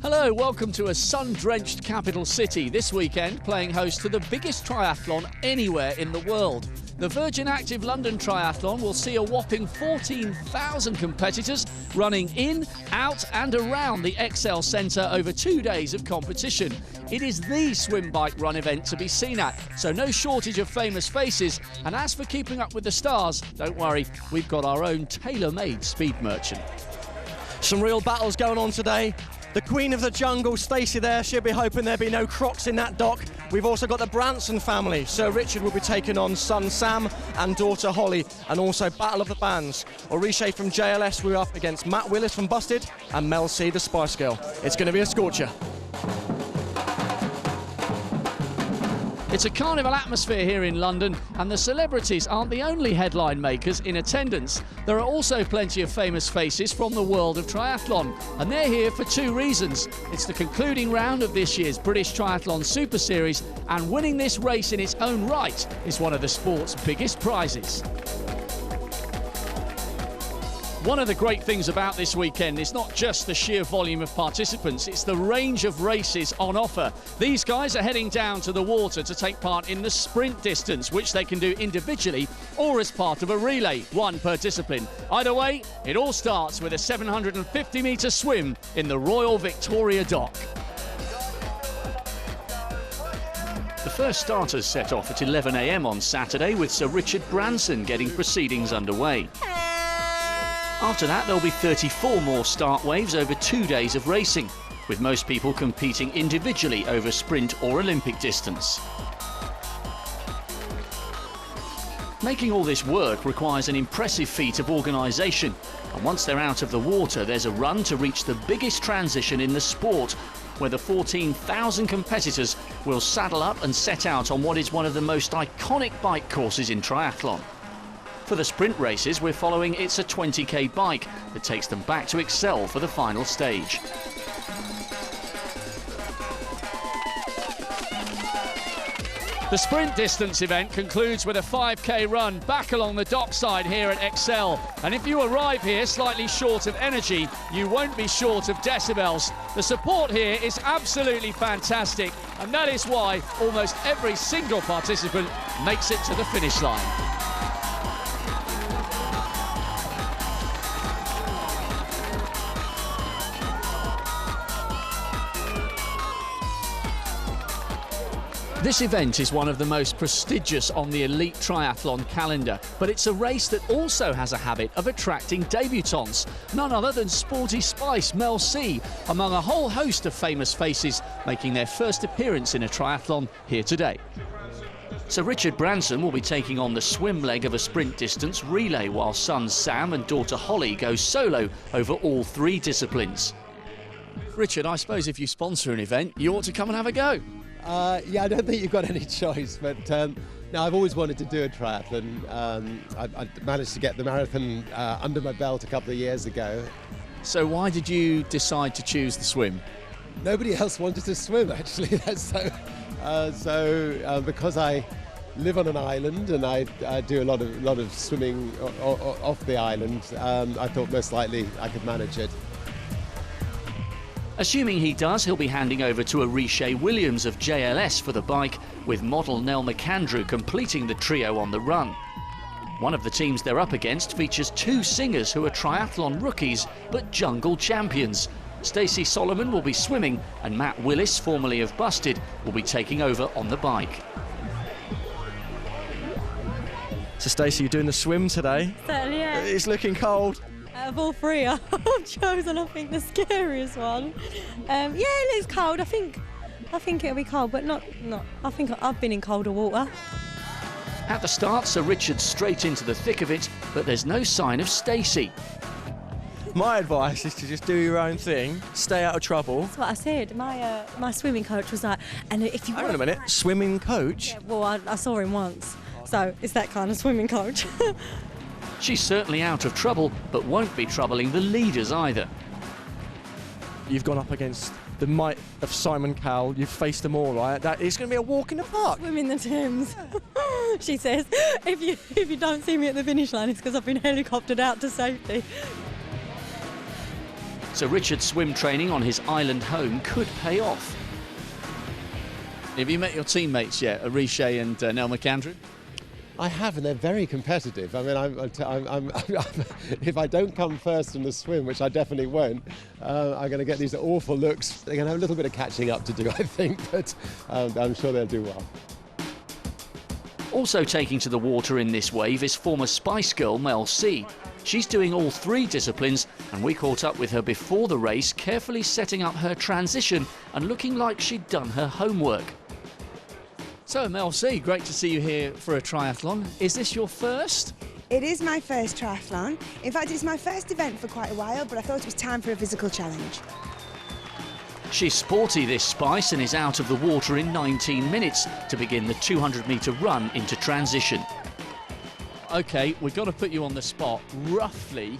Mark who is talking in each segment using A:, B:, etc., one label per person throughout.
A: Hello, welcome to a sun-drenched capital city this weekend, playing host to the biggest triathlon anywhere in the world. The Virgin Active London Triathlon will see a whopping 14,000 competitors running in, out and around the ExCeL Centre over 2 days of competition. It is the swim, bike, run event to be seen at, so no shortage of famous faces. And as for keeping up with the stars, don't worry, we've got our own tailor-made speed merchant.
B: Some real battles going on today. The Queen of the Jungle, Stacey there, she'll be hoping there'll be no crocs in that dock. We've also got the Branson family. Sir Richard will be taking on son Sam and daughter Holly, and also Battle of the Bands. Orisha from JLS, we're up against Matt Willis from Busted and Mel C, the Spice Girl. It's going to be a scorcher.
A: It's a carnival atmosphere here in London, and the celebrities aren't the only headline makers in attendance. There are also plenty of famous faces from the world of triathlon, and they're here for two reasons. It's the concluding round of this year's British Triathlon Super Series, and winning this race in its own right is one of the sport's biggest prizes. One of the great things about this weekend is not just the sheer volume of participants, it's the range of races on offer. These guys are heading down to the water to take part in the sprint distance, which they can do individually or as part of a relay, one per discipline. Either way, it all starts with a 750-metre swim in the Royal Victoria Dock. The first starters set off at 11 a.m. on Saturday, with Sir Richard Branson getting proceedings underway. After that, there'll be 34 more start waves over 2 days of racing, with most people competing individually over sprint or Olympic distance. Making all this work requires an impressive feat of organisation, and once they're out of the water, there's a run to reach the biggest transition in the sport, where the 14,000 competitors will saddle up and set out on what is one of the most iconic bike courses in triathlon. For the sprint races, we're following It's a 20k bike that takes them back to ExCeL for the final stage. The sprint distance event concludes with a 5k run back along the dockside here at ExCeL. And if you arrive here slightly short of energy, you won't be short of decibels. The support here is absolutely fantastic, and that is why almost every single participant makes it to the finish line. This event is one of the most prestigious on the elite triathlon calendar, but it's a race that also has a habit of attracting debutants, none other than Sporty Spice Mel C, among a whole host of famous faces making their first appearance in a triathlon here today. Sir Richard Branson will be taking on the swim leg of a sprint distance relay, while son Sam and daughter Holly go solo over all three disciplines. Richard, I suppose if you sponsor an event, you ought to come and have a go.
C: Yeah, I don't think you've got any choice, but no, I've always wanted to do a triathlon. I managed to get the marathon under my belt a couple of years ago.
A: So why did you decide to choose the swim?
C: Nobody else wanted to swim, actually. So because I live on an island and I do a lot of swimming off the island, I thought most likely I could manage it.
A: Assuming he does, he'll be handing over to Orisha Williams of JLS for the bike, with model Nell McAndrew completing the trio on the run. One of the teams they're up against features two singers who are triathlon rookies but jungle champions. Stacey Solomon will be swimming, and Matt Willis, formerly of Busted, will be taking over on the bike.
B: So Stacey, you're doing the swim today?
D: Certainly, yeah.
B: It's looking cold.
D: Out of all three, I've chosen, I think, the scariest one. Yeah, it looks cold. I think it'll be cold, but not. I think I've been in colder water.
A: At the start, Sir Richard's straight into the thick of it, but there's no sign of Stacey.
B: My advice is to just do your own thing, stay out of trouble.
D: That's what I said. My swimming coach was like, and if you
B: Hang on a minute, swimming coach?
D: Yeah, well, I saw him once, so it's that kind of swimming coach.
A: She's certainly out of trouble, but won't be troubling the leaders either.
B: You've gone up against the might of Simon Cowell. You've faced them all, right? It's going to be a walk in the park.
D: Swim in the Thames. She says, if you don't see me at the finish line, it's because I've been helicoptered out to safety.
A: So Richard's swim training on his island home could pay off. Have you met your teammates yet, Arishe and Nell McAndrew?
C: I have, and they're very competitive. I mean, if I don't come first in the swim, which I definitely won't, I'm going to get these awful looks. They're going to have a little bit of catching up to do, I think, but I'm sure they'll do well.
A: Also taking to the water in this wave is former Spice Girl Mel C. She's doing all 3 disciplines, and we caught up with her before the race, carefully setting up her transition and looking like she'd done her homework. So Mel C, great to see you here for a triathlon. Is this your first?
E: It is my first triathlon. In fact, it's my first event for quite a while, but I thought it was time for a physical challenge.
A: She's sporty, this Spice, and is out of the water in 19 minutes to begin the 200-metre run into transition. OK, we've got to put you on the spot. Roughly,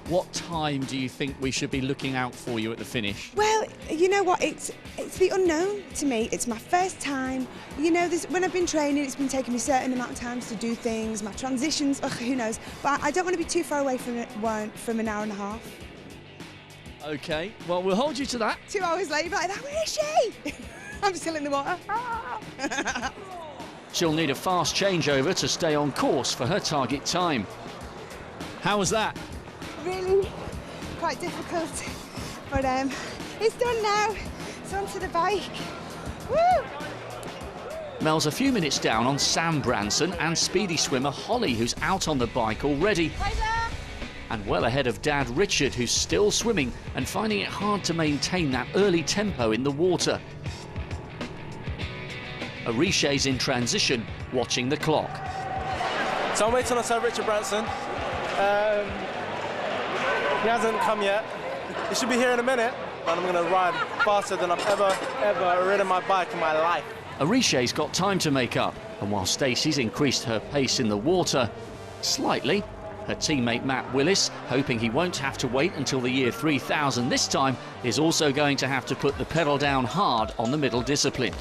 A: what time do you think we should be looking out for you at the finish?
E: Well, you know what, it's the unknown to me. It's my first time. You know, when I've been training, it's been taking me a certain amount of times to do things. My transitions, who knows. But I don't want to be too far away from an hour and a half.
A: OK, well, we'll hold you to that.
E: 2 hours later, like that, where is she? I'm still in the water.
A: She'll need a fast changeover to stay on course for her target time. How was that?
E: Really quite difficult, but it's done now. It's onto the bike. Woo!
A: Mel's a few minutes down on Sam Branson and speedy swimmer Holly, who's out on the bike already.
E: Hi there.
A: And well ahead of Dad Richard, who's still swimming and finding it hard to maintain that early tempo in the water. Arishe's in transition, watching the clock.
F: So I'm waiting on Sir Richard Branson. He hasn't come yet. He should be here in a minute, and I'm going to ride faster than I've ever ridden my bike in my life.
A: Arishe's got time to make up, and while Stacey's increased her pace in the water slightly, her teammate Matt Willis, hoping he won't have to wait until the year 3000 this time, is also going to have to put the pedal down hard on the middle discipline.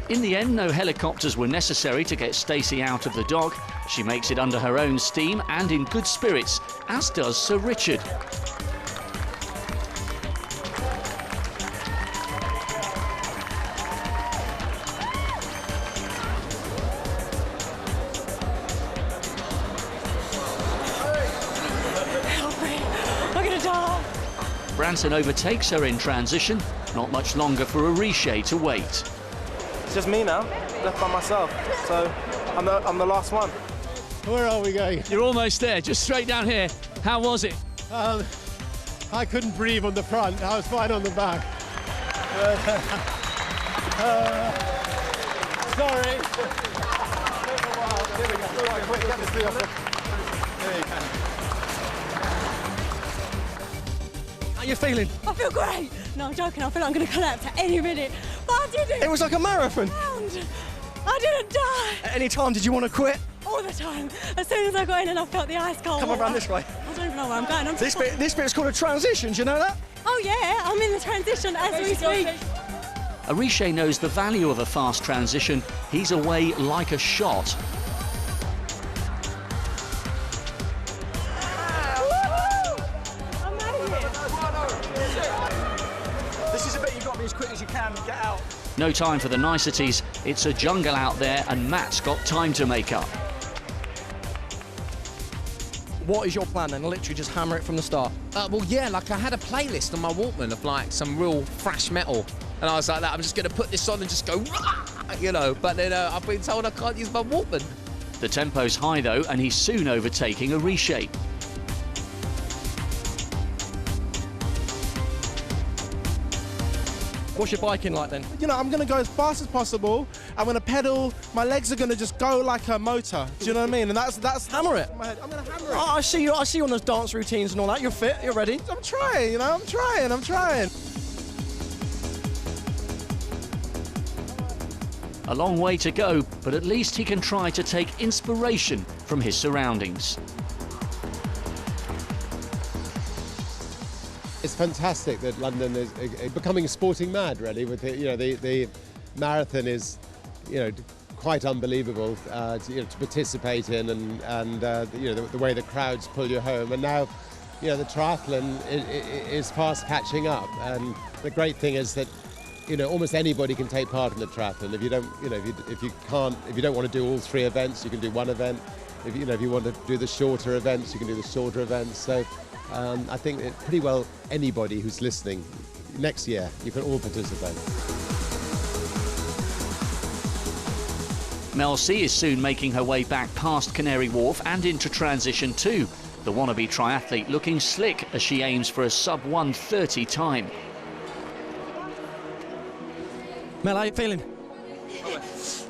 A: In the end, no helicopters were necessary to get Stacey out of the dock. She makes it under her own steam and in good spirits, as does Sir Richard.
D: Help me, I'm gonna die.
A: Branson overtakes her in transition. Not much longer for Arishe to wait.
F: It's just me now, left by myself. So I'm the last one.
C: Where are we going?
A: You're almost there, just straight down here. How was it?
C: I couldn't breathe on the front. I was fine on the back. Sorry. Here we go. Right, quick, get this thing off. There you go.
B: How you feeling?
D: I feel great. No, I'm joking. I feel like I'm going to collapse at any minute. But I didn't.
B: It was like a marathon.
D: I didn't die.
B: At any time, did you want to quit?
D: All the time. As soon as I got in and I felt the ice cold
B: Come
D: water.
B: around this way.
D: I don't even know where I'm going.
B: This bit's called a transition. Do you know that?
D: Oh yeah, I'm in the transition as we speak.
A: Arishe knows the value of a fast transition. He's away like a shot.
B: This is a bit you've got to be as quick as you can and get out.
A: No time for the niceties. It's a jungle out there and Matt's got time to make up.
B: What is your plan then? Literally just hammer it from the start.
G: Well, yeah, like I had a playlist on my Walkman of like some real thrash metal, and I was like, I'm just going to put this on and just go, you know. But then I've been told I can't use my Walkman.
A: The tempo's high though, and he's soon overtaking Arishe.
B: What's your biking like then?
F: You know, I'm going to go as fast as possible. I'm going to pedal. My legs are going to just go like a motor. Do you know what I mean? And that's
B: Hammer it.
F: my head. I'm going to hammer it.
B: Oh, I see you on those dance routines and all that. You're fit. You're ready.
F: I'm trying, you know. I'm trying.
A: A long way to go, but at least he can try to take inspiration from his surroundings.
C: It's fantastic that London is becoming sporting mad, really. With the marathon is, quite unbelievable to participate in, and the way the crowds pull you home. And now, the triathlon is fast catching up. And the great thing is that, almost anybody can take part in the triathlon. If you don't, if you don't want to do all 3 events, you can do 1 event. If you want to do the shorter events, you can do the shorter events. So. I think that pretty well anybody who's listening, next year, you can all participate.
A: Mel C is soon making her way back past Canary Wharf and into transition 2. The wannabe triathlete looking slick as she aims for a sub-1:30 time.
B: Mel, how are you feeling?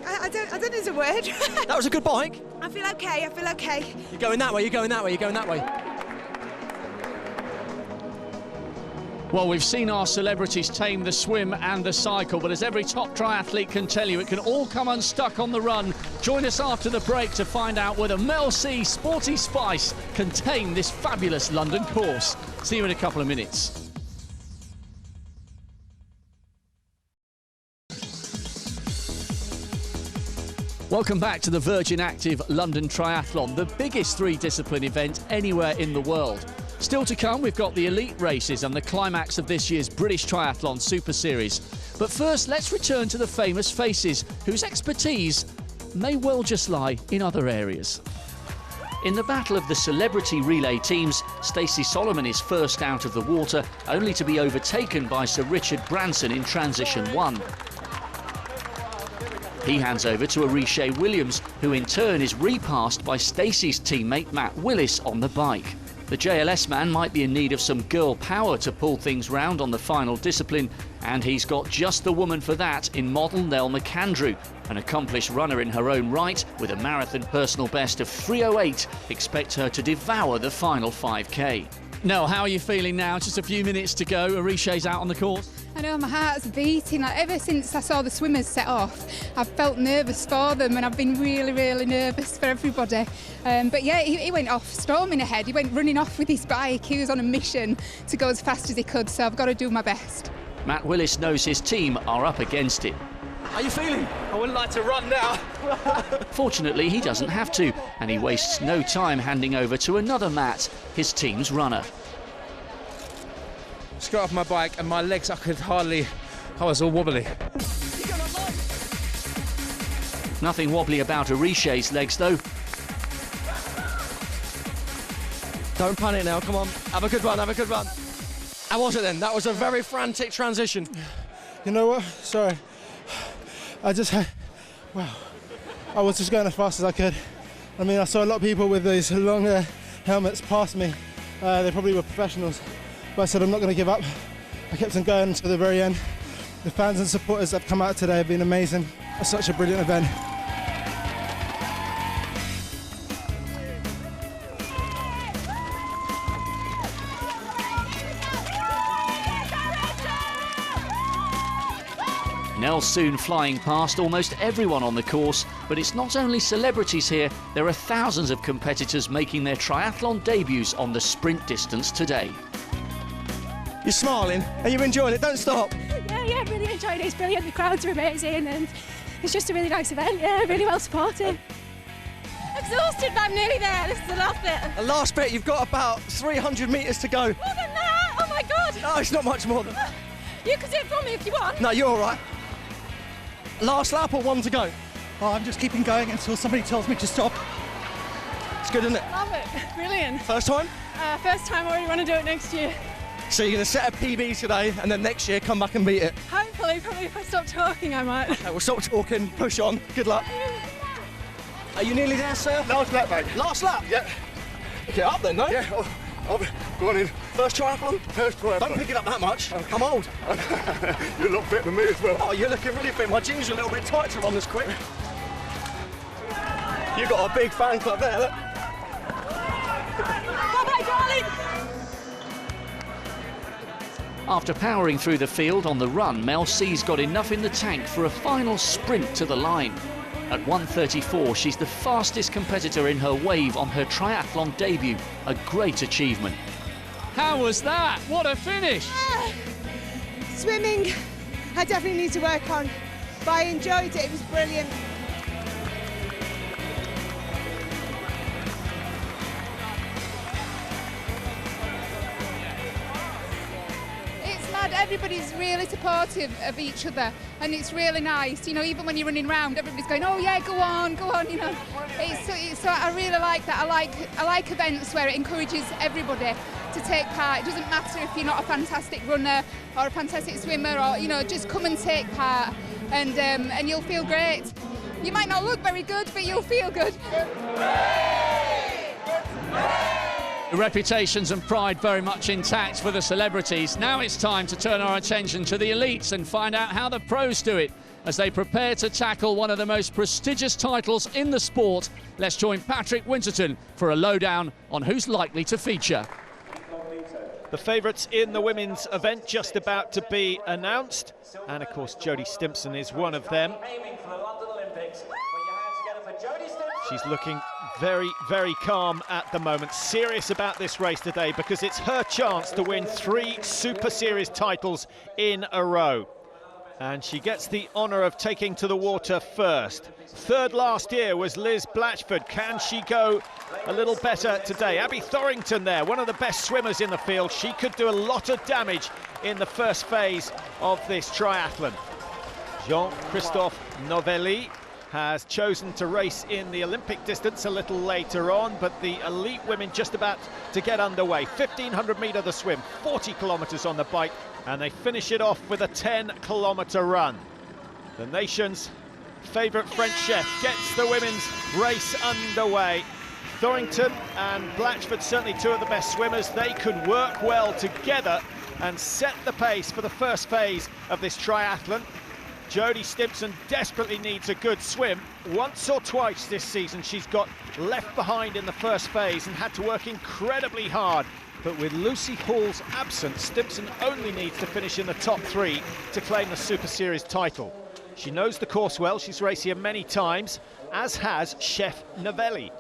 E: I don't know there's a word.
B: That was a good bike.
E: I feel okay.
B: You're going that way, you're going that way, you're going that way.
A: Well, we've seen our celebrities tame the swim and the cycle, but as every top triathlete can tell you, it can all come unstuck on the run. Join us after the break to find out whether Mel C, Sporty Spice, can tame this fabulous London course. See you in a couple of minutes. Welcome back to the Virgin Active London Triathlon, the biggest 3-discipline event anywhere in the world. Still to come, we've got the elite races and the climax of this year's British Triathlon Super Series. But first, let's return to the famous faces whose expertise may well just lie in other areas. In the battle of the celebrity relay teams, Stacey Solomon is first out of the water, only to be overtaken by Sir Richard Branson in transition 1. He hands over to Arishe Williams, who in turn is repassed by Stacey's teammate Matt Willis on the bike. The JLS man might be in need of some girl power to pull things round on the final discipline, and he's got just the woman for that in model Nell McAndrew, an accomplished runner in her own right with a marathon personal best of 3:08. Expect her to devour the final 5K. Nell, how are you feeling now? Just a few minutes to go. Arishe's out on the course.
H: I know, my heart's beating. Ever since I saw the swimmers set off, I've felt nervous for them, and I've been really, really nervous for everybody. But yeah, he went off storming ahead. He went running off with his bike. He was on a mission to go as fast as he could, so I've got to do my best.
A: Matt Willis knows his team are up against it.
B: How are you feeling? I wouldn't like to run now.
A: Fortunately, he doesn't have to, and he wastes no time handing over to another Matt, his team's runner.
G: Just got off my bike and my legs, I was all wobbly.
A: Nothing wobbly about Arishe's legs, though.
B: Don't panic now, come on. Have a good run, have a good run. How was it then? That was a very frantic transition.
F: You know what? Sorry. I was just going as fast as I could. I mean, I saw a lot of people with these long helmets past me. They probably were professionals. But I said I'm not going to give up. I kept on going until the very end. The fans and supporters that have come out today have been amazing. It's such a brilliant event.
A: Nell soon flying past almost everyone on the course, but it's not only celebrities here, there are thousands of competitors making their triathlon debuts on the sprint distance today.
B: You're smiling. Are you enjoying it? Don't stop.
I: Yeah, really enjoyed it. It's brilliant. The crowds are amazing, and it's just a really nice event. Yeah, really well supported. Exhausted, but I'm nearly there. This is the last bit.
B: The last bit, you've got about 300 metres to go.
I: More than that? Oh my God.
B: No, it's not much more than that.
I: You can do it for me if you want.
B: No, you're all right. Last lap or 1 to go?
J: Oh, I'm just keeping going until somebody tells me to stop.
B: It's good, isn't it?
I: Love it. Brilliant.
B: First time?
I: First time. I already want to do it next year.
B: So you're going to set a PB today and then next year come back and beat it?
I: Hopefully, probably if I stop talking, I might.
B: Okay, we'll stop talking, push on. Good luck. Are you nearly there, sir?
K: Last lap, mate.
B: Last lap?
K: Yeah.
B: Get up then, no?
K: Yeah, I'll go on in.
B: First triathlon?
K: First triathlon.
B: Don't pick it up that much. I'm old.
K: You look fit than me as well.
B: Oh, you're looking really fit. My jeans are a little bit tight to run this quick. You've got a big fan club there, look.
I: Bye-bye, darling.
A: After powering through the field on the run, Mel C's got enough in the tank for a final sprint to the line. At 1:34, she's the fastest competitor in her wave on her triathlon debut. A great achievement. How was that? What a finish!
E: Swimming, I definitely need to work on, but I enjoyed it. It was brilliant.
H: Everybody's really supportive of each other, and it's really nice. You know, even when you're running around, everybody's going, "Oh yeah, go on," you know. So I really like that. I like events where it encourages everybody to take part. It doesn't matter if you're not a fantastic runner or a fantastic swimmer, or you know, just come and take part, and you'll feel great. You might not look very good, but you'll feel good.
A: Reputations and pride very much intact for the celebrities. Now it's time to turn our attention to the elites and find out how the pros do it as they prepare to tackle one of the most prestigious titles in the sport. Let's join Patrick Winterton for a lowdown on who's likely to feature.
L: The favourites in the women's event just about to be announced, and of course Jodie Stimpson is one of them. She's looking very, very calm at the moment, serious about this race today because it's her chance to win 3 Super Series titles in a row. And she gets the honour of taking to the water first. Third last year was Liz Blatchford. Can she go a little better today? Abby Thorington there, one of the best swimmers in the field. She could do a lot of damage in the first phase of this triathlon. Jean-Christophe Novelli has chosen to race in the Olympic distance a little later on, but the elite women just about to get underway. 1,500 metre the swim, 40 kilometres on the bike, and they finish it off with a 10-kilometre run. The nation's favourite French chef gets the women's race underway. Thorington and Blatchford, certainly 2 of the best swimmers. They could work well together and set the pace for the first phase of this triathlon. Jodie Stimpson desperately needs a good swim. Once or twice this season she's got left behind in the first phase and had to work incredibly hard. But with Lucy Hall's absence, Stimpson only needs to finish in the top 3 to claim the Super Series title. She knows the course well, she's raced here many times, as has Chef Novelli.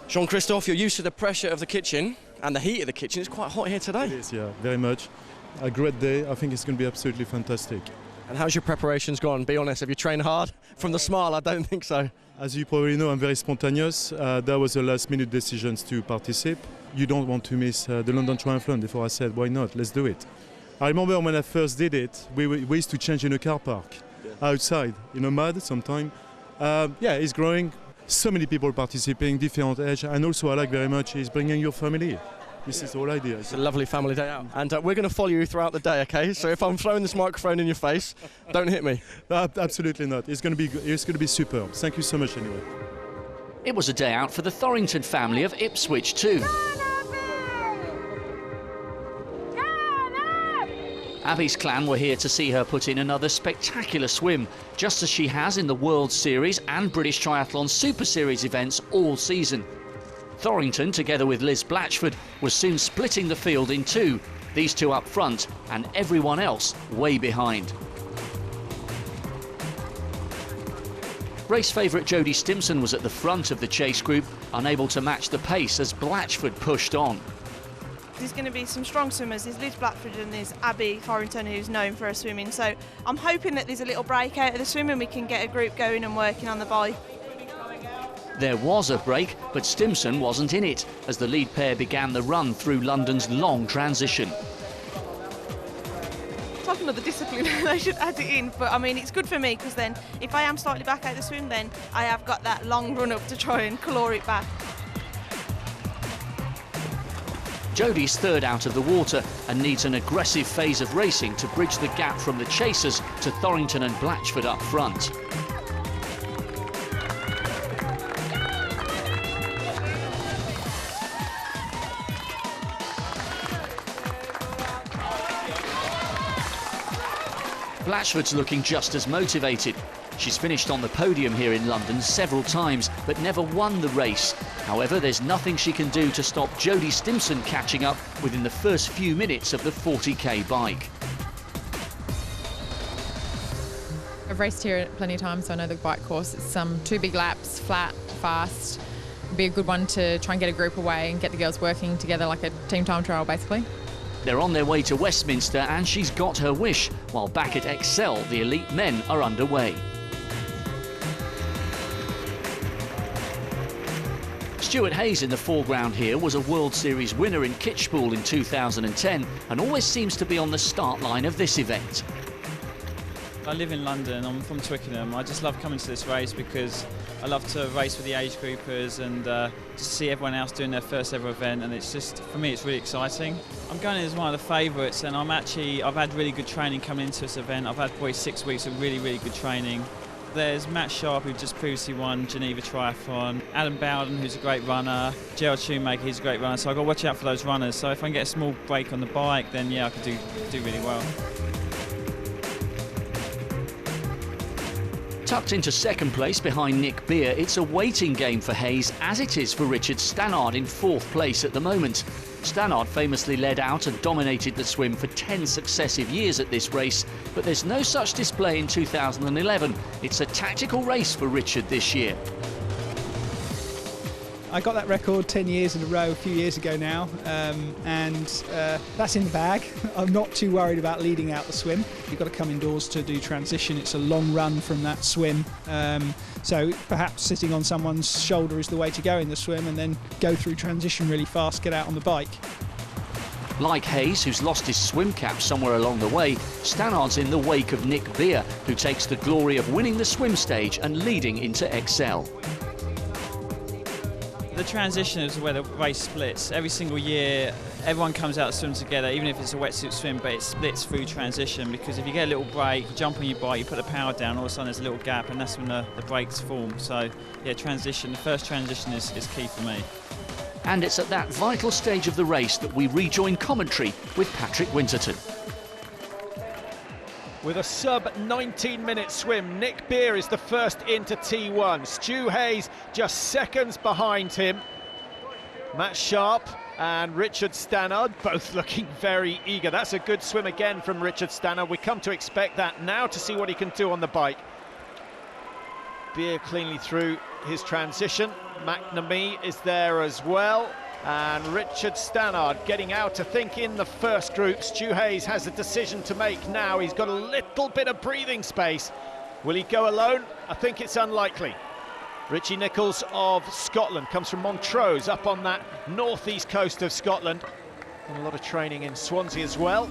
B: Jean-Christophe, you're used to the pressure of the kitchen and the heat of the kitchen. It's quite hot here today.
M: It is, yeah, very much. A great day. I think it's going to be absolutely fantastic.
B: And how's your preparations gone? Be honest, have you trained hard? From the smile, I don't think so.
M: As you probably know, I'm very spontaneous. That was a last-minute decision to participate. You don't want to miss the London Triathlon. Therefore, I said, why not? Let's do it. I remember when I first did it, we used to change in a car park, outside, in a mud sometime. Yeah, it's growing. So many people participating, different age. And also, I like very much is bringing your family. This is the whole idea.
B: It's a lovely family day out. And we're going to follow you throughout the day, OK? So if I'm throwing this microphone in your face, don't hit me.
M: Absolutely not. It's going to be superb. Thank you so much anyway.
A: It was a day out for the Thorington family of Ipswich too. Abby's clan were here to see her put in another spectacular swim, just as she has in the World Series and British Triathlon Super Series events all season. Thorington, together with Liz Blatchford, was soon splitting the field in 2, these 2 up front and everyone else way behind. Race favourite Jodie Stimpson was at the front of the chase group, unable to match the pace as Blatchford pushed on.
N: There's going to be some strong swimmers. There's Liz Blatchford and there's Abby Thorington, who's known for her swimming. So I'm hoping that there's a little break out of the swim and we can get a group going and working on the bike.
A: There was a break, but Stimpson wasn't in it as the lead pair began the run through London's long transition.
N: Talking of the discipline, they should add it in, but I mean it's good for me because then if I am slightly back out of the swim, then I have got that long run up to try and claw it back.
A: Jodie's third out of the water and needs an aggressive phase of racing to bridge the gap from the chasers to Thorington and Blatchford up front. Blatchford's looking just as motivated. She's finished on the podium here in London several times, but never won the race. However, there's nothing she can do to stop Jodie Stimpson catching up within the first few minutes of the 40k bike.
O: I've raced here plenty of times, so I know the bike course. It's 2 big laps, flat, fast. It'd be a good one to try and get a group away and get the girls working together like a team time trial, basically.
A: They're on their way to Westminster and she's got her wish, while back at Excel, the elite men are underway. Stuart Hayes in the foreground here was a World Series winner in Kitchpool in 2010 and always seems to be on the start line of this event.
P: I live in London, I'm from Twickenham. I just love coming to this race because I love to race with the age groupers and just see everyone else doing their first ever event, and it's just, for me, it's really exciting. I'm going in as one of the favourites, and I've had really good training coming into this event. I've had probably 6 weeks of really, really good training. There's Matt Sharp, who just previously won Geneva Triathlon, Adam Bowden, who's a great runner, Gerald Shoemaker, he's a great runner, so I've got to watch out for those runners. So if I can get a small break on the bike, then yeah, I could do really well.
A: Tucked into second place behind Nick Beer, it's a waiting game for Hayes, as it is for Richard Stannard in 4th place at the moment. Stannard famously led out and dominated the swim for 10 successive years at this race, but there's no such display in 2011. It's a tactical race for Richard this year.
J: I got that record 10 years in a row a few years ago now, and that's in the bag. I'm not too worried about leading out the swim. You've got to come indoors to do transition. It's a long run from that swim, so perhaps sitting on someone's shoulder is the way to go in the swim, and then go through transition really fast, get out on the bike.
A: Like Hayes, who's lost his swim cap somewhere along the way, Stannard's in the wake of Nick Beer, who takes the glory of winning the swim stage and leading into Excel.
P: The transition is where the race splits. Every single year, everyone comes out to swim together, even if it's a wetsuit swim, but it splits through transition, because if you get a little break, you jump on your bike, you put the power down, all of a sudden there's a little gap, and that's when the breaks form. So, yeah, the first transition is key for me.
A: And it's at that vital stage of the race that we rejoin commentary with Patrick Winterton.
L: With a sub-19-minute swim, Nick Beer is the first into T1. Stu Hayes just seconds behind him. Matt Sharp and Richard Stannard both looking very eager. That's a good swim again from Richard Stannard. We come to expect that now to see what he can do on the bike. Beer cleanly through his transition. McNamee is there as well. And Richard Stannard getting out, I think, in the first group. Stu Hayes has a decision to make now. He's got a little bit of breathing space. Will he go alone? I think it's unlikely. Richie Nichols of Scotland comes from Montrose, up on that northeast coast of Scotland. Done a lot of training in Swansea as well.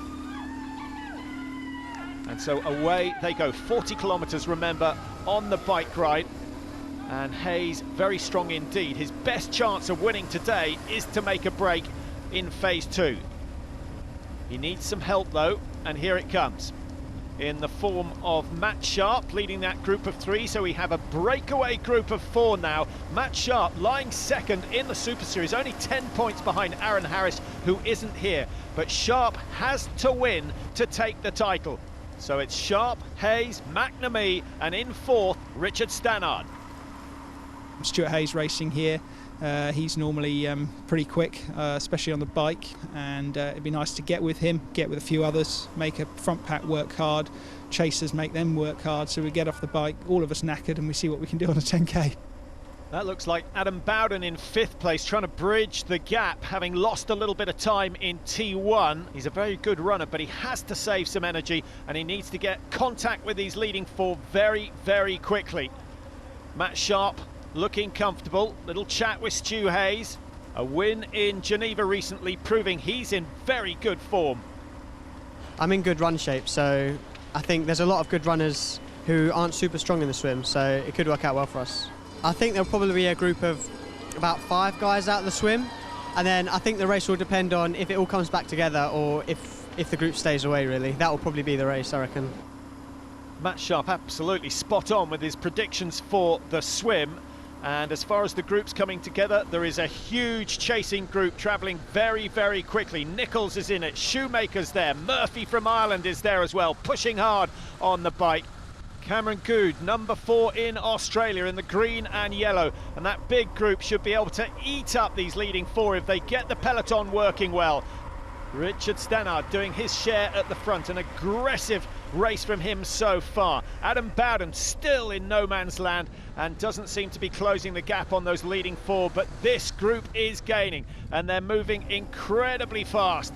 L: And so away they go, 40 kilometres, remember, on the bike ride. And Hayes, very strong indeed. His best chance of winning today is to make a break in phase 2. He needs some help though, and here it comes. In the form of Matt Sharp leading that group of 3, so we have a breakaway group of 4 now. Matt Sharp lying second in the Super Series, only 10 points behind Aaron Harris, who isn't here. But Sharp has to win to take the title. So it's Sharp, Hayes, McNamee, and in 4th, Richard Stannard.
J: Stuart Hayes racing here. He's normally pretty quick, especially on the bike, and it'd be nice to get with him, get with a few others, make a front pack work hard, chasers make them work hard, so we get off the bike, all of us knackered, and we see what we can do on a 10k.
L: That looks like Adam Bowden in 5th place, trying to bridge the gap, having lost a little bit of time in T1. He's a very good runner, but he has to save some energy, and he needs to get contact with these leading 4 very, very quickly. Matt Sharp looking comfortable. Little chat with Stu Hayes. A win in Geneva recently, proving he's in very good form.
B: I'm in good run shape, so I think there's a lot of good runners who aren't super strong in the swim, so it could work out well for us. I think there'll probably be a group of about 5 guys out of the swim, and then I think the race will depend on if it all comes back together or if the group stays away, really. That will probably be the race, I reckon.
L: Matt Sharp absolutely spot on with his predictions for the swim. And as far as the groups coming together, there is a huge chasing group travelling very, very quickly. Nichols is in it, Shoemaker's there, Murphy from Ireland is there as well, pushing hard on the bike. Cameron Good, number 4 in Australia, in the green and yellow. And that big group should be able to eat up these leading 4 if they get the peloton working well. Richard Stannard doing his share at the front, an aggressive race from him so far. Adam Bowden still in no man's land and doesn't seem to be closing the gap on those leading four, but this group is gaining and they're moving incredibly fast.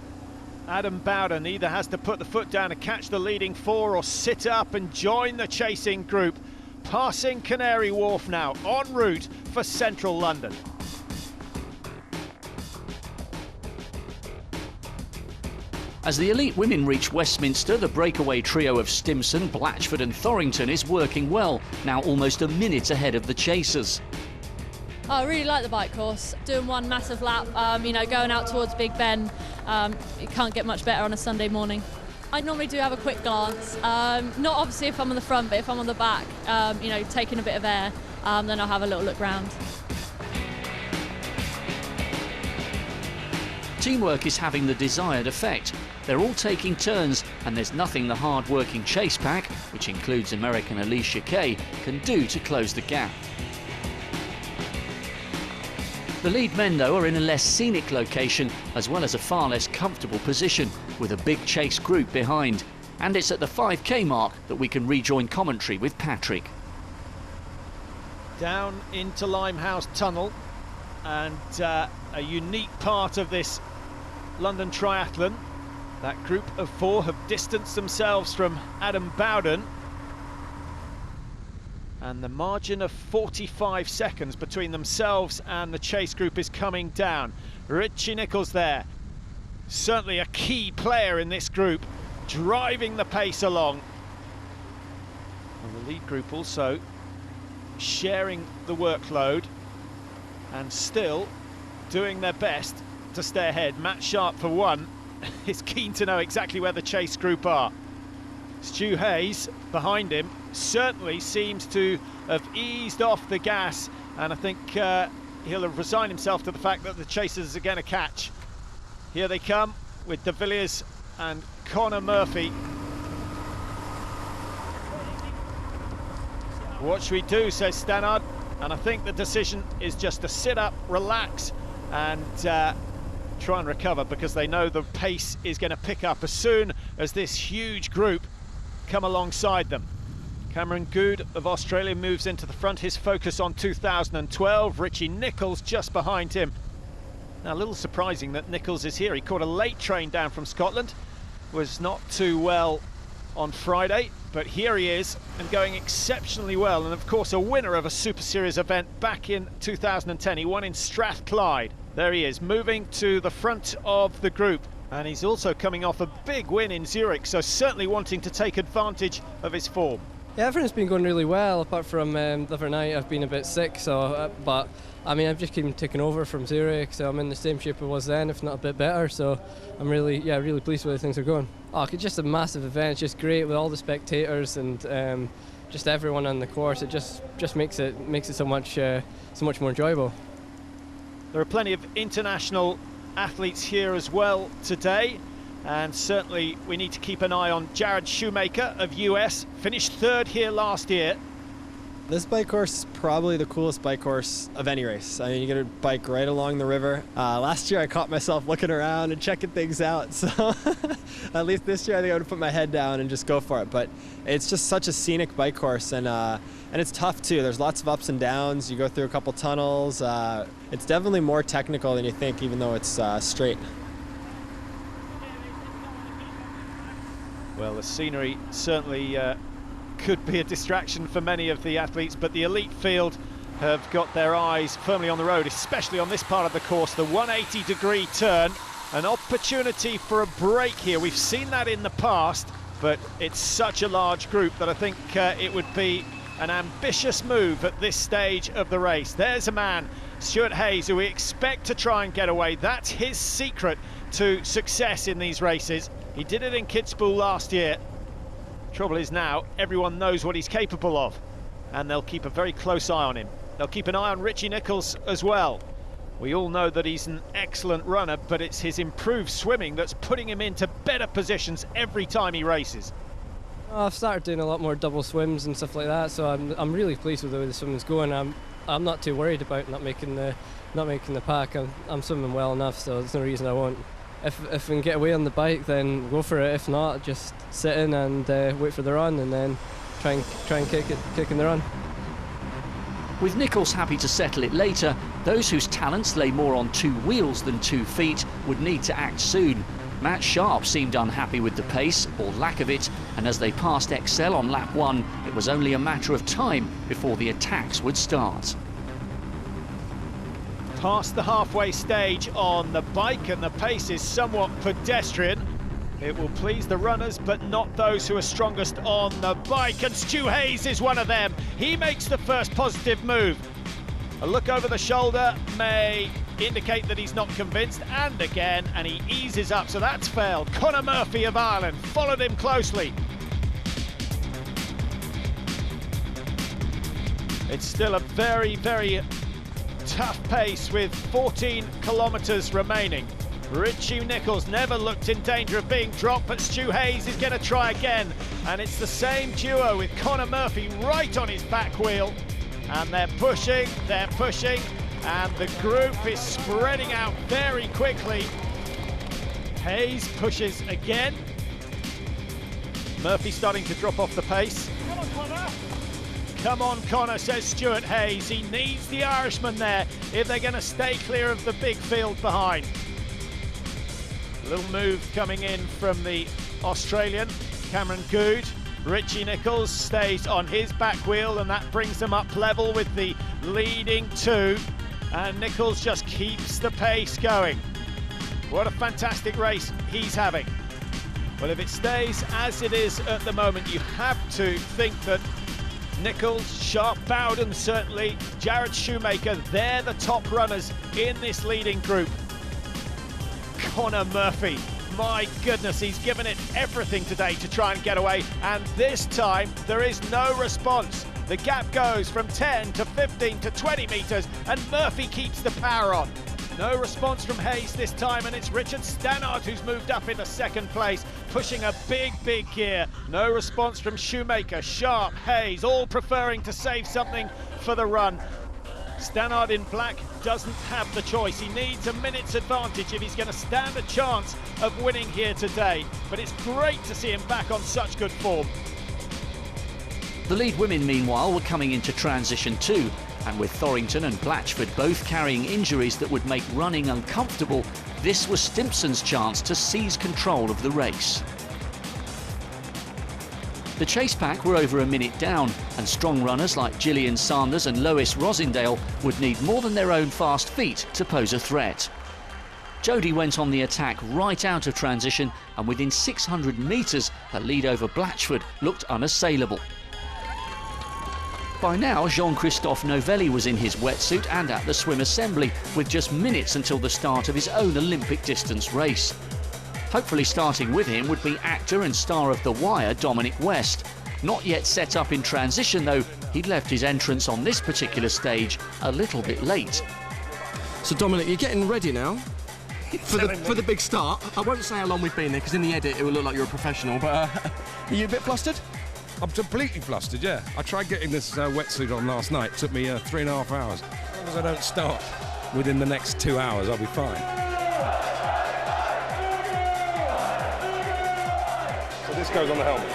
L: Adam Bowden either has to put the foot down to catch the leading four or sit up and join the chasing group. Passing Canary Wharf now, en route for central London.
A: As the elite women reach Westminster, the breakaway trio of Stimson, Blatchford and Thorrington is working well, now almost a minute ahead of the chasers.
Q: I really like the bike course. Doing one massive lap, going out towards Big Ben, you can't get much better on a Sunday morning. I normally do have a quick glance, not obviously if I'm on the front, but if I'm on the back, taking a bit of air, then I'll have a little look round.
A: Teamwork is having the desired effect. They're all taking turns, and there's nothing the hard-working chase pack, which includes American Alicia Kay, can do to close the gap. The lead men, though, are in a less scenic location, as well as a far less comfortable position, with a big chase group behind. And it's at the 5K mark that we can rejoin commentary with Patrick.
L: Down into Limehouse Tunnel, and a unique part of this London Triathlon. That group of four have distanced themselves from Adam Bowden, and the margin of 45 seconds between themselves and the chase group is coming down. Richie Nichols there, certainly a key player in this group, driving the pace along. And the lead group also sharing the workload and still doing their best to stay ahead. Matt Sharp, for one, is keen to know exactly where the chase group are. Stu Hayes behind him certainly seems to have eased off the gas, and I think he'll have resigned himself to the fact that the chasers are going to catch. Here they come with De Villiers and Connor Murphy. What should we do, says Stannard, and I think the decision is just to sit up, relax and try and recover, because they know the pace is going to pick up as soon as this huge group come alongside them. Cameron Good of Australia moves into the front, his focus on 2012. Richie Nichols just behind him. Now, a little surprising that Nichols is here. He caught a late train down from Scotland, was not too well on Friday, but here he is and going exceptionally well, and of course a winner of a Super Series event back in 2010. He won in Strathclyde. There he is, moving to the front of the group, and he's also coming off a big win in Zurich, so certainly wanting to take advantage of his form.
R: Yeah, everything's been going really well, apart from the other night I've been a bit sick, so but I mean I've just been taking over from Zurich, so I'm in the same shape I was then, if not a bit better, so I'm really pleased with the way things are going. Oh, it's just a massive event, it's just great with all the spectators and just everyone on the course. It just makes it so much more enjoyable.
L: There are plenty of international athletes here as well today, and certainly we need to keep an eye on Jared Shoemaker of US, finished third here last year.
S: This bike course is probably the coolest bike course of any race. I mean, you get to bike right along the river. Last year I caught myself looking around and checking things out, so at least this year I think I would put my head down and just go for it. But it's just such a scenic bike course, and it's tough too. There's lots of ups and downs. You go through a couple tunnels. It's definitely more technical than you think, even though it's straight.
L: Well, the scenery certainly could be a distraction for many of the athletes, but the elite field have got their eyes firmly on the road, especially on this part of the course, the 180-degree turn. An opportunity for a break here. We've seen that in the past, but it's such a large group that I think it would be an ambitious move at this stage of the race. There's a man, Stuart Hayes, who we expect to try and get away. That's his secret to success in these races. He did it in Kitzbühel last year. Trouble is now, everyone knows what he's capable of, and they'll keep a very close eye on him. They'll keep an eye on Richie Nichols as well. We all know that he's an excellent runner, but it's his improved swimming that's putting him into better positions every time he races.
R: I've started doing a lot more double swims and stuff like that, so I'm really pleased with the way the swimming's going. I'm not too worried about not making the pack. I'm swimming well enough, so there's no reason I won't. if I can get away on the bike, then go for it. If not, just sit in and wait for the run, and then try and kick in the run.
A: With Nichols happy to settle it later, those whose talents lay more on 2 wheels than 2 feet would need to act soon. Matt Sharp seemed unhappy with the pace, or lack of it, and as they passed Excel on lap 1, it was only a matter of time before the attacks would start.
L: Past the halfway stage on the bike, and the pace is somewhat pedestrian. It will please the runners, but not those who are strongest on the bike, and Stu Hayes is one of them. He makes the first positive move. A look over the shoulder may indicate that he's not convinced, and again, and he eases up, so that's failed. Conor Murphy of Ireland followed him closely. It's still a very, very tough pace with 14 kilometres remaining. Richie Nichols never looked in danger of being dropped, but Stu Hayes is going to try again. And it's the same duo with Conor Murphy right on his back wheel. And they're pushing, and the group is spreading out very quickly. Hayes pushes again. Murphy starting to drop off the pace. Come on, Conor. Come on, Conor, says Stuart Hayes. He needs the Irishman there if they're going to stay clear of the big field behind. A little move coming in from the Australian, Cameron Good. Richie Nichols stays on his back wheel, and that brings them up level with the leading 2. And Nichols just keeps the pace going. What a fantastic race he's having. Well, if it stays as it is at the moment, you have to think that Nichols, Sharp, Bowden certainly, Jared Shoemaker, they're the top runners in this leading group. Conor Murphy, my goodness, he's given it everything today to try and get away, and this time there is no response. The gap goes from 10 to 15 to 20 metres, and Murphy keeps the power on. No response from Hayes this time, and it's Richard Stannard who's moved up into second place, pushing a big gear. No response from Shoemaker, Sharp, Hayes, all preferring to save something for the run. Stannard in black doesn't have the choice. He needs a minute's advantage if he's going to stand a chance of winning here today. But it's great to see him back on such good form.
A: The lead women, meanwhile, were coming into transition too, and with Thorrington and Blatchford both carrying injuries that would make running uncomfortable, this was Stimpson's chance to seize control of the race. The chase pack were over a minute down, and strong runners like Gillian Sanders and Lois Rosindale would need more than their own fast feet to pose a threat. Jodie went on the attack right out of transition, and within 600 metres, her lead over Blatchford looked unassailable. By now, Jean-Christophe Novelli was in his wetsuit and at the swim assembly, with just minutes until the start of his own Olympic distance race. Hopefully starting with him would be actor and star of The Wire, Dominic West. Not yet set up in transition though, he'd left his entrance on this particular stage a little bit late.
B: So Dominic, you're getting ready now for the big start. I won't say how long we've been there, because in the edit it will look like you're a professional, but are you a bit flustered?
T: I'm completely flustered, yeah. I tried getting this wetsuit on last night. It took me 3.5 hours. As long as I don't start within the next 2 hours, I'll be fine.
U: So this goes on the helmet?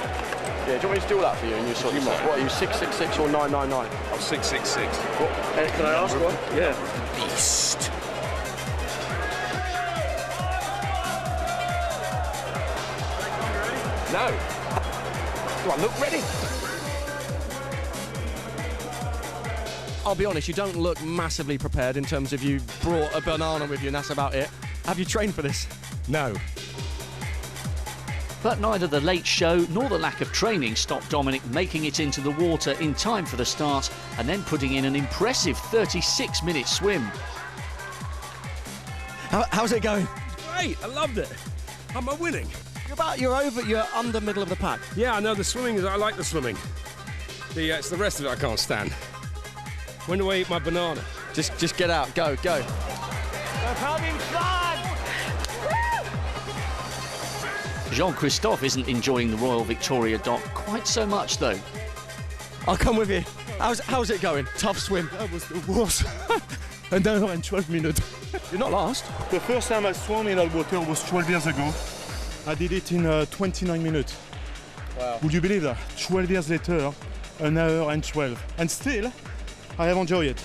U: Yeah, do you want me to do all that for you? And you sort of, what are you, 666 or 999?
T: I'm 666.
U: What? Can I ask what? Yeah.
T: Beast.
U: No. Do I look ready?
B: I'll be honest, you don't look massively prepared in terms of you brought a banana with you and that's about it. Have you trained for this?
T: No.
A: But neither the late show nor the lack of training stopped Dominic making it into the water in time for the start and then putting in an impressive 36-minute swim.
B: How's it going?
T: Great, I loved it. Am I winning?
B: You're under middle of the pack.
T: Yeah, I know the swimming I like the swimming. It's the rest of it I can't stand. When do I eat my banana?
B: Just get out, go.
L: We're having fun!
A: Jean-Christophe isn't enjoying the Royal Victoria dock quite so much though.
B: I'll come with you. How's it going? Tough swim.
F: That was the worst.
M: 1 hour and 12 minutes.
B: You're not last.
M: The first time I swam in that water was 12 years ago. I did it in 29 minutes.
A: Wow.
M: Would you believe that? 12 years later, 1 hour and 12. And still, I have enjoyed it.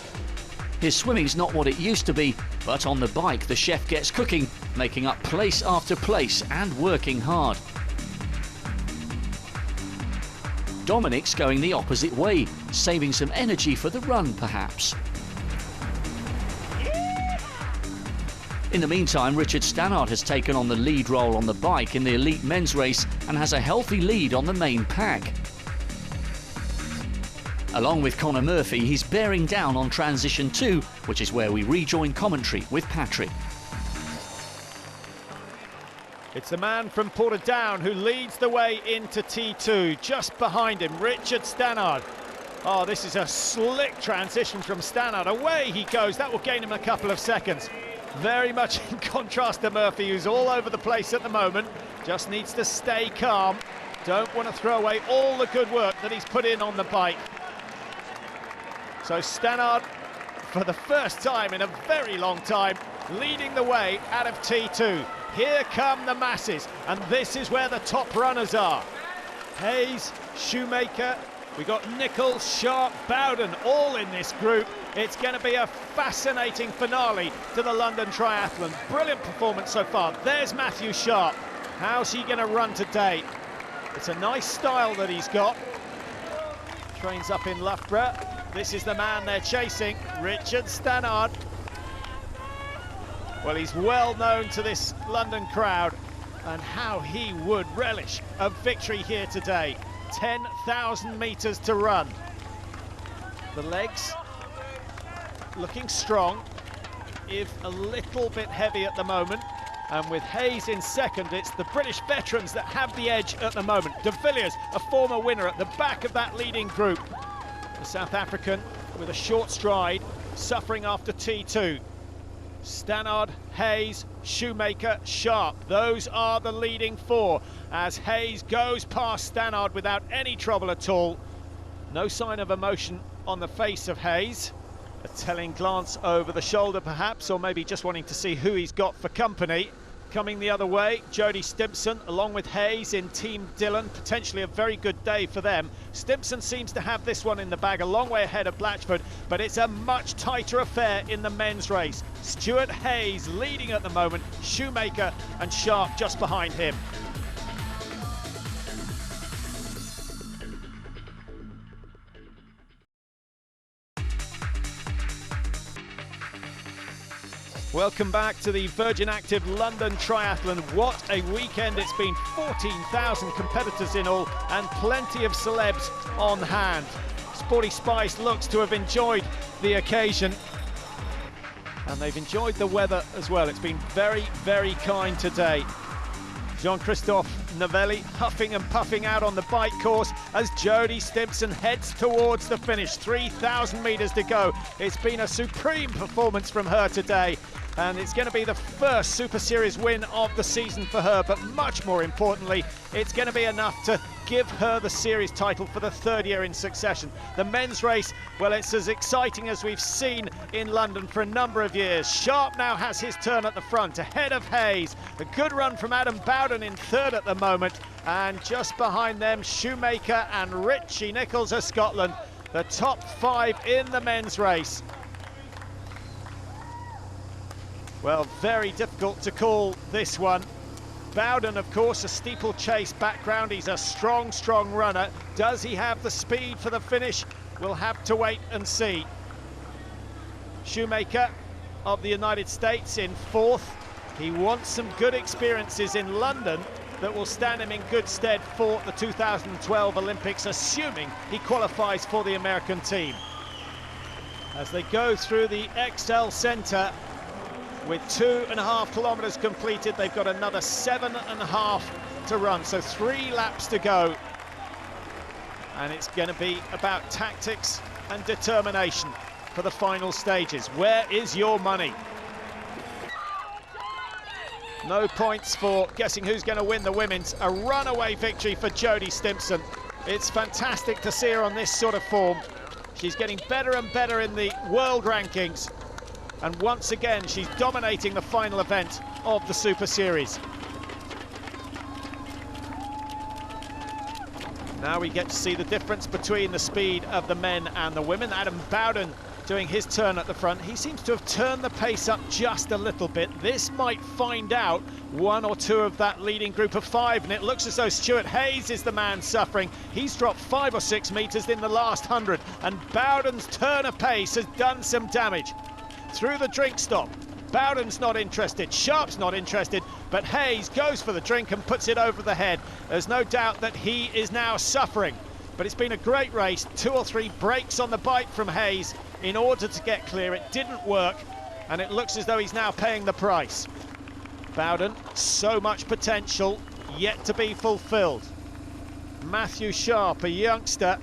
A: His swimming's not what it used to be, but on the bike the chef gets cooking, making up place after place and working hard. Dominic's going the opposite way, saving some energy for the run perhaps. In the meantime, Richard Stannard has taken on the lead role on the bike in the elite men's race and has a healthy lead on the main pack. Along with Conor Murphy, he's bearing down on transition 2, which is where we rejoin commentary with Patrick.
L: It's the man from Portadown who leads the way into T2. Just behind him, Richard Stannard. Oh, this is a slick transition from Stannard. Away he goes. That will gain him a couple of seconds. Very much in contrast to Murphy, who's all over the place at the moment. Just needs to stay calm. Don't want to throw away all the good work that he's put in on the bike. So Stannard, for the first time in a very long time, leading the way out of T2. Here come the masses, and this is where the top runners are. Hayes, Shoemaker, we got Nichols, Sharp, Bowden, all in this group. It's going to be a fascinating finale to the London Triathlon. Brilliant performance so far. There's Matthew Sharp. How's he going to run today? It's a nice style that he's got. Trains up in Loughborough. This is the man they're chasing, Richard Stannard. Well, he's well known to this London crowd, and how he would relish a victory here today. 10,000 metres to run. The legs looking strong, if a little bit heavy at the moment. And with Hayes in second, it's the British veterans that have the edge at the moment. De Villiers, a former winner, at the back of that leading group. The South African with a short stride, suffering after T2. Stannard, Hayes, Shoemaker, Sharp. Those are the leading four as Hayes goes past Stannard without any trouble at all. No sign of emotion on the face of Hayes. A telling glance over the shoulder perhaps, or maybe just wanting to see who he's got for company. Coming the other way, Jody Stimpson along with Hayes in Team Dillon. Potentially a very good day for them. Stimpson seems to have this one in the bag, a long way ahead of Blatchford, but it's a much tighter affair in the men's race. Stuart Hayes leading at the moment, Shoemaker and Sharp just behind him. Welcome back to the Virgin Active London Triathlon. What a weekend it's been. 14,000 competitors in all and plenty of celebs on hand. Sporty Spice looks to have enjoyed the occasion. And they've enjoyed the weather as well. It's been very, very kind today. Jean-Christophe Novelli huffing and puffing out on the bike course as Jody Stimpson heads towards the finish. 3,000 metres to go. It's been a supreme performance from her today. And it's going to be the first Super Series win of the season for her, but much more importantly, it's going to be enough to give her the series title for the third year in succession. The men's race, well, it's as exciting as we've seen in London for a number of years. Sharp now has his turn at the front, ahead of Hayes. A good run from Adam Bowden in third at the moment, and just behind them, Shoemaker and Richie Nichols of Scotland, the top five in the men's race. Well, very difficult to call this one. Bowden, of course, a steeplechase background. He's a strong, strong runner. Does he have the speed for the finish? We'll have to wait and see. Shoemaker of the United States in fourth. He wants some good experiences in London that will stand him in good stead for the 2012 Olympics, assuming he qualifies for the American team. As they go through the XL Centre, with 2.5 kilometres completed, they've got another 7.5 to run, so 3 laps to go. And it's going to be about tactics and determination for the final stages. Where is your money? No points for guessing who's going to win the women's. A runaway victory for Jody Stimpson. It's fantastic to see her on this sort of form. She's getting better and better in the world rankings. And once again, she's dominating the final event of the Super Series. Now we get to see the difference between the speed of the men and the women. Adam Bowden doing his turn at the front. He seems to have turned the pace up just a little bit. This might find out one or two of that leading group of 5, and it looks as though Stuart Hayes is the man suffering. He's dropped 5 or 6 metres in the last 100, and Bowden's turn of pace has done some damage. Through the drink stop, Bowden's not interested, Sharp's not interested, but Hayes goes for the drink and puts it over the head. There's no doubt that he is now suffering, but it's been a great race. 2 or 3 breaks on the bike from Hayes in order to get clear. It didn't work, and it looks as though he's now paying the price. Bowden, so much potential, yet to be fulfilled. Matthew Sharp, a youngster.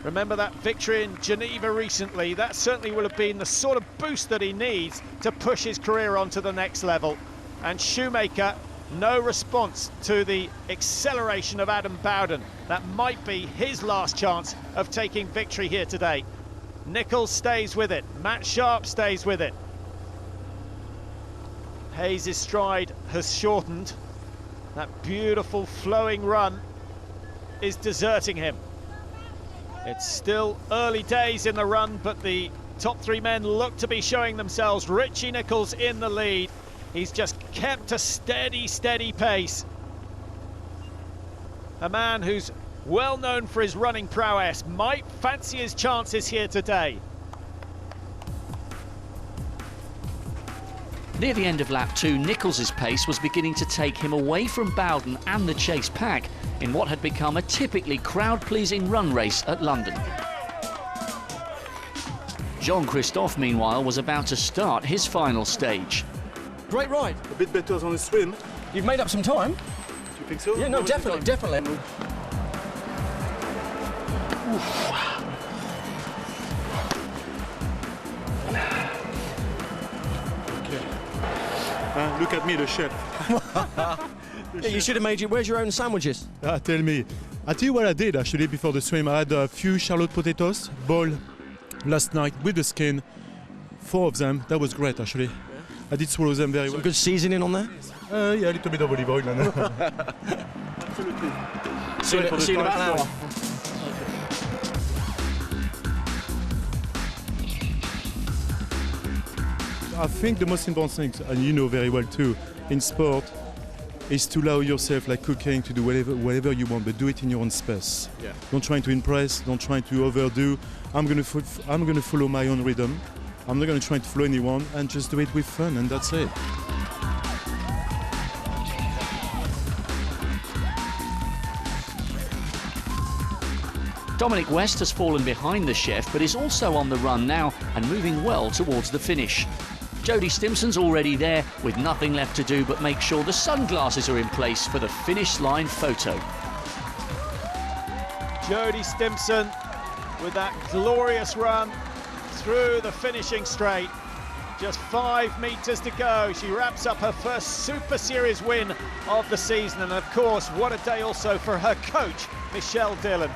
L: Remember that victory in Geneva recently? That certainly will have been the sort of boost that he needs to push his career on to the next level. And Shoemaker, no response to the acceleration of Adam Bowden. That might be his last chance of taking victory here today. Nichols stays with it. Matt Sharp stays with it. Hayes' stride has shortened. That beautiful flowing run is deserting him. It's still early days in the run, but the top 3 men look to be showing themselves. Richie Nichols in the lead. He's just kept a steady pace. A man who's well known for his running prowess might fancy his chances here today.
A: Near the end of lap 2, Nichols' pace was beginning to take him away from Bowden and the chase pack in what had become a typically crowd-pleasing run race at London. Jean-Christophe, meanwhile, was about to start his final stage.
B: Great ride.
K: A bit better on the swim.
B: You've made up some time.
K: Do you think so?
B: Yeah, no, definitely.
M: Look at me, the chef.
B: You should have made where's your own sandwiches?
M: Tell me. I tell you what I did actually before the swim. I had a few Charlotte potatoes, boiled last night with the skin. 4 of them. That was great actually. Yeah. I did swallow them very well.
B: Some good seasoning on there?
M: Yeah, a little bit of olive oil.
K: Absolutely.
B: See you in about an hour.
M: I think the most important thing, and you know very well too, in sport, is to allow yourself, like cooking, to do whatever you want, but do it in your own space.
K: Yeah.
M: Don't try to impress, don't try to overdo. I'm gonna follow my own rhythm. I'm not gonna try to follow anyone, and just do it with fun, and that's it.
A: Dominic West has fallen behind the chef, but is also on the run now and moving well towards the finish. Jodie Stimpson's already there, with nothing left to do but make sure the sunglasses are in place for the finish line photo.
L: Jodie Stimpson with that glorious run through the finishing straight. Just 5 metres to go. She wraps up her first Super Series win of the season, and of course, what a day also for her coach, Michelle Dillon.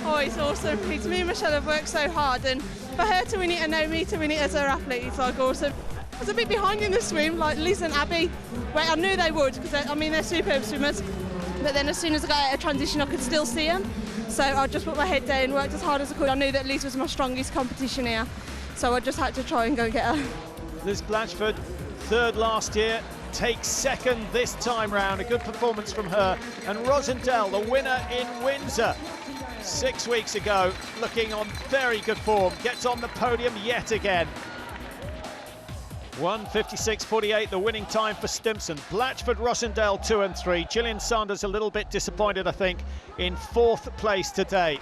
N: Oh, it's awesome. It's me and Michelle have worked so hard, and for her to win it and know me to win it as her athlete, it's like awesome. I was a bit behind in the swim, like Liz and Abby. Well, I knew they would, because they're superb swimmers. But then as soon as I got out of transition, I could still see them. So I just put my head down, worked as hard as I could. I knew that Liz was my strongest competition here, so I just had to try and go get her.
L: Liz Blatchford, 3rd last year, takes 2nd this time round. A good performance from her. And Rosendell, the winner in Windsor 6 weeks ago, looking on very good form, gets on the podium yet again. 1:56.48, the winning time for Stimpson. Blatchford, Rosendell 2 and 3. Gillian Sanders a little bit disappointed, I think, in 4th place today.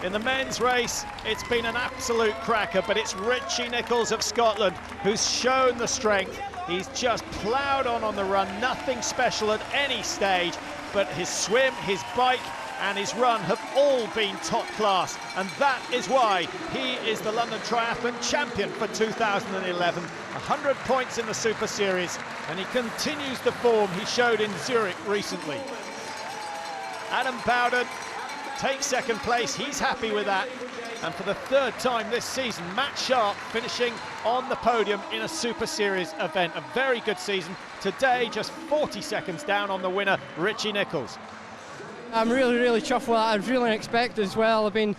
L: In the men's race, it's been an absolute cracker, but it's Richie Nichols of Scotland who's shown the strength. He's just ploughed on the run, nothing special at any stage, but his swim, his bike and his run have all been top class, and that is why he is the London Triathlon champion for 2011. 100 points in the Super Series, and he continues the form he showed in Zurich recently. Adam Bowden takes second place. He's happy with that. And for the third time this season, Matt Sharp finishing on the podium in a Super Series event. A very good season. Today, just 40 seconds down on the winner, Richie Nichols.
R: I'm really chuffed with that. I was really unexpected as well. I've been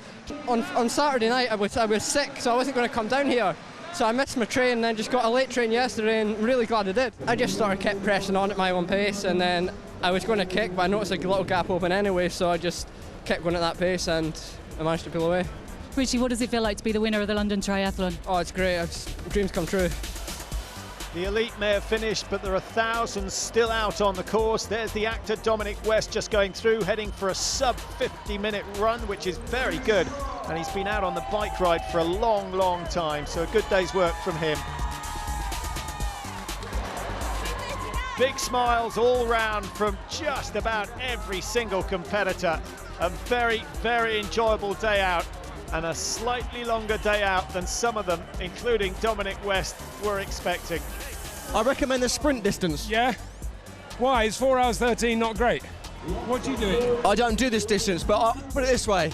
R: on Saturday night. I was sick, so I wasn't going to come down here. So I missed my train and then just got a late train yesterday, and really glad I did. I just sort of kept pressing on at my own pace, and then I was going to kick, but I noticed a little gap open anyway, so I just kept going at that pace and I managed to pull away.
D: Richie, what does it feel like to be the winner of the London Triathlon?
R: Oh, it's great. Dreams come true.
L: The elite may have finished, but there are thousands still out on the course. There's the actor Dominic West just going through, heading for a sub 50-minute run, which is very good. And he's been out on the bike ride for a long time, so a good day's work from him. Big smiles all round from just about every single competitor. A very enjoyable day out, and a slightly longer day out than some of them, including Dominic West, were expecting.
B: I recommend the sprint distance.
T: Yeah? Why? Is 4 hours 13 not great? What do you do?
B: I don't do this distance, but I'll put it this way.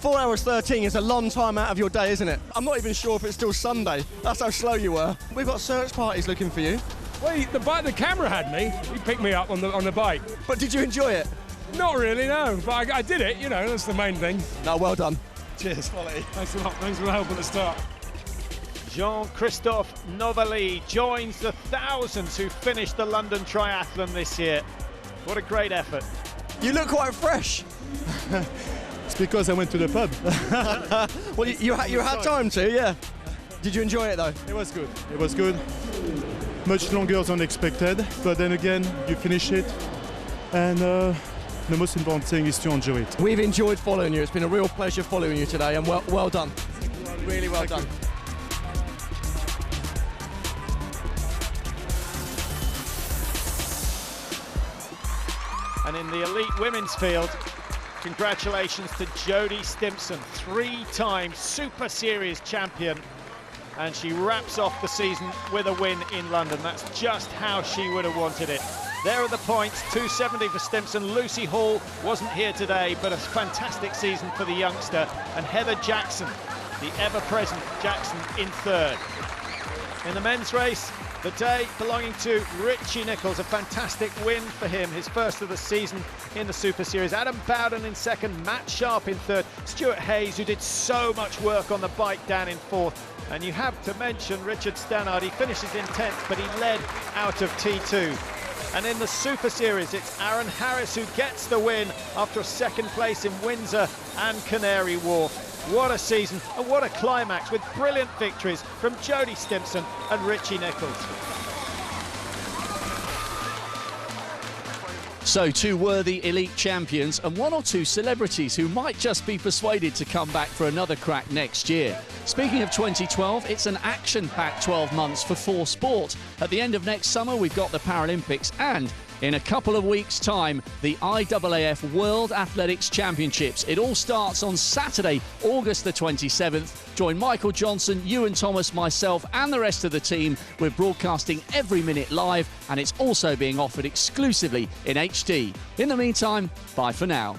B: 4 hours 13 is a long time out of your day, isn't it? I'm not even sure if it's still Sunday. That's how slow you were. We've got search parties looking for you.
T: Well, the camera had me. He picked me up on the bike.
B: But did you enjoy it?
T: Not really, no. But I did it, you know, that's the main thing.
B: No, well done.
T: Cheers, quality. Thanks a lot. Thanks for the help at the start.
L: Jean-Christophe Novali joins the thousands who finished the London Triathlon this year. What a great effort.
B: You look quite fresh.
M: It's because I went to the pub.
B: Well, you had time to, yeah. Did you enjoy it, though?
M: It was good. It was good. Much longer than expected, but then again, you finish it. And the most important thing is to enjoy it.
B: We've enjoyed following you. It's been a real pleasure following you today, and well done. Really well done.
L: And in the elite women's field, congratulations to Jodie Stimpson, 3-time Super Series champion. And she wraps off the season with a win in London. That's just how she would have wanted it. There are the points, 270 for Stimpson. Lucy Hall wasn't here today, but a fantastic season for the youngster. And Heather Jackson, the ever-present Jackson, in third. In the men's race, the day belonging to Richie Nichols, a fantastic win for him, his first of the season in the Super Series. Adam Bowden in second, Matt Sharp in third, Stuart Hayes, who did so much work on the bike, down in fourth. And you have to mention Richard Stannard. He finishes in 10th, but he led out of T2. And in the Super Series, it's Aaron Harris who gets the win after a second place in Windsor and Canary Wharf. What a season and what a climax, with brilliant victories from Jodie Stimpson and Richie Nichols.
A: So, two worthy elite champions and one or two celebrities who might just be persuaded to come back for another crack next year. Speaking of 2012, it's an action-packed 12 months for 4 Sport. At the end of next summer, we've got the Paralympics, and in a couple of weeks' time, the IAAF World Athletics Championships. It all starts on Saturday, August the 27th. Join Michael Johnson, Ewan Thomas, myself and the rest of the team. We're broadcasting every minute live, and it's also being offered exclusively in HD. In the meantime, bye for now.